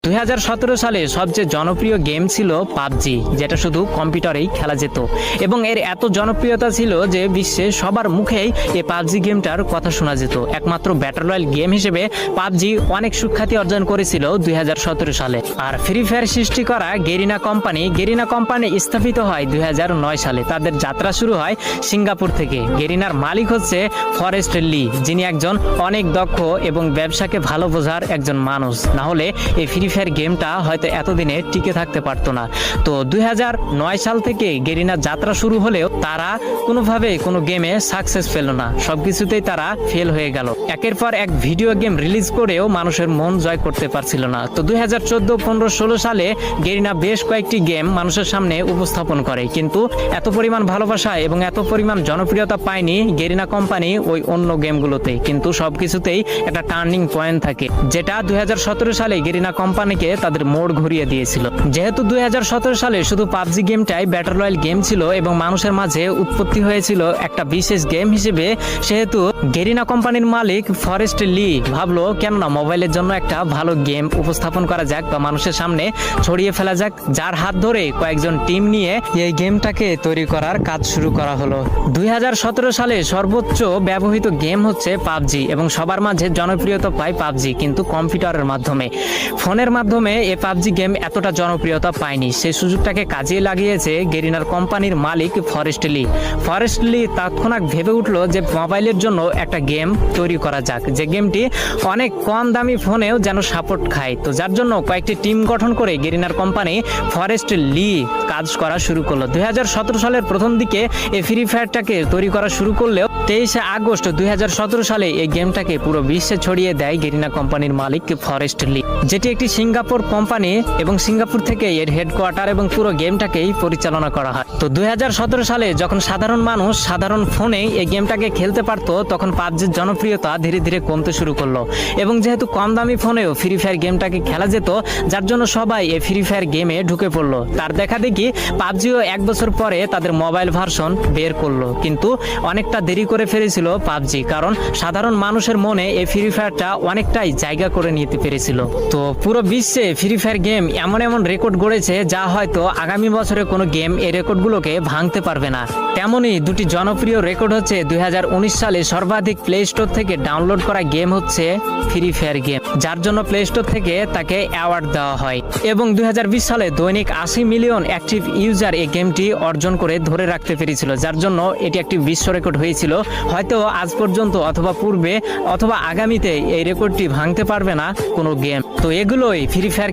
2017 সালে সবচেয়ে জনপ্রিয় গেম ছিল পাবজি, যেটা শুধু কম্পিউটারেই খেলা যেত এবং এর এত জনপ্রিয়তা ছিল যে বিশ্বে সবার মুখেই এই পাবজি গেমটার কথা শোনা যেত। একমাত্র ব্যাটল রয়্যাল গেম হিসেবে পাবজি অনেক সুখ্যাতি অর্জন করেছিল 2017 সালে। আর ফ্রি ফায়ার সৃষ্টি করা গেরিনা কোম্পানি স্থাপিত হয় 2009 সালে। তাদের যাত্রা শুরু হয় সিঙ্গাপুর থেকে। গেরিনার মালিক হচ্ছে ফরেস্ট লি, যিনি একজন অনেক দক্ষ এবং ব্যবসাকে ভালো বোঝার একজন মানুষ। না হলে এই ফ্রি ফায়ার গেমটা হয়তো এতদিনে টিকে থাকতে পারতো না। তো 2009 সাল থেকে গেরিনার যাত্রা শুরু হলেও তারা কোনোভাবে কোনো গেমে সাকসেস পেল না, সবকিছুতেই তারা ফেল হয়ে গেল। একের পর এক ভিডিও গেম রিলিজ করেও মানুষের মন জয় করতে পারছিল না। তো 2014, 15, 16 সালে গেরিনা বেশ কয়েকটি গেম মানুষের সামনে উপস্থাপন করে, কিন্তু এত পরিমাণ ভালোবাসা এবং এত পরিমাণ জনপ্রিয়তা পায়নি গেরিনা কোম্পানি ওই অন্য গেমগুলোতে। কিন্তু সবকিছুতেই একটা টার্নিং পয়েন্ট থাকে, যেটা 2017 সালে গেরিনা কোম্পানিকে তাদের মোড় ঘুরিয়ে দিয়েছিল। যেহেতু 2017 সালে শুধু পাবজি গেমটাই ব্যাটল রয়্যাল গেম ছিল এবং মানুষের মাঝে উৎপত্তি হয়েছিল একটা বিশেষ গেম হিসেবে, সেহেতু গেরিনা কোম্পানির মালিক ফরেস্ট লি ভাবলো কেননা মোবাইলের জন্য একটা ভালো গেম উপস্থাপন করা যাক বা মানুষের সামনে ছড়িয়ে ফেলা যাক, যার হাত ধরে কয়েকজন টিম নিয়ে এই গেমটাকে তৈরি করার কাজ শুরু করা হলো। 2017 সালে সর্বোচ্চ ব্যবহৃত গেম হচ্ছে পাবজি এবং সবার মাঝে জনপ্রিয়তা পায় পাবজি, কিন্তু কম্পিউটারের মাধ্যমে। ফোনের মাধ্যমে এই পাবজি গেম এতটা জনপ্রিয়তা পায়নি। সেই সুযোগটাকে কাজে লাগিয়েছে গেরিনার কোম্পানির মালিক ফরেস্ট লি তৎক্ষণাৎ ভেবে উঠলো যে মোবাইলের জন্য একটা গেম তৈরি করা যাক, যে গেমটি অনেক কম দামি ফোনেও যেন সাপোর্ট খায়। তো যার জন্য কয়েকটি টিম গঠন করে গেরিনার কোম্পানি ফরেস্ট লি কাজ করা শুরু করলো। 2017 সালের প্রথম দিকে এই ফ্রি ফায়ারটাকে তৈরি করা শুরু করলেও 23 আগস্ট 2017 সালে এই গেমটাকে পুরো বিশ্বে ছড়িয়ে দেয় গেরিনা কোম্পানির মালিক ফরেস্ট লি, যেটি একটি সিঙ্গাপুর কোম্পানি এবং সিঙ্গাপুর থেকে এর হেডকোয়ার্টার এবং পুরো গেমটাকেই পরিচালনা করা হয়। তো 2017 সালে যখন সাধারণ মানুষ সাধারণ ফোনে এই গেমটাকে খেলতে পারতো, তখন পাবজির জনপ্রিয়তা ধীরে ধীরে কমতে শুরু করলো এবং যেহেতু কম দামি ফোনেও ফ্রি ফায়ার গেমটাকে খেলা যেত, যার জন্য সবাই এই ফ্রি ফায়ার গেমে ঢুকে পড়লো। তার দেখা দেখি পাবজিও 1 বছর পরে তাদের মোবাইল ভার্সন বের করলো, কিন্তু অনেকটা দেরি করে ফেলেছিল পাবজি, কারণ সাধারণ মানুষের মনে এই ফ্রি ফায়ারটা অনেকটাই জায়গা করে নিতে পেরেছিল। তো পুরো বিশ্বে ফ্রি ফায়ার গেম এমন এমন রেকর্ড গড়েছে যা হয়তো আগামী বছরে কোনো গেম এই রেকর্ডগুলোকে ভাঙতে পারবে না। তেমনই দুটি জনপ্রিয় রেকর্ড হচ্ছে 2019 সালে সর্বাধিক প্লে স্টোর থেকে ডাউনলোড করা গেম হচ্ছে ফ্রি ফায়ার গেম, যার জন্য প্লে স্টোর থেকে তাকে অ্যাওয়ার্ড দেওয়া হয়, এবং 2020 সালে দৈনিক 80 মিলিয়ন অ্যাক্টিভ ইউজার এই গেমটি অর্জন করে ধরে রাখতে পেরেছিল, যার জন্য এটি একটি বিশ্ব রেকর্ড হয়েছিল। হয়তো আজ পর্যন্ত অথবা পূর্বে অথবা আগামীতে এই রেকর্ডটি ভাঙতে পারবে না কোনো গেম। তো এগুলোই ফ্রি ফায়ার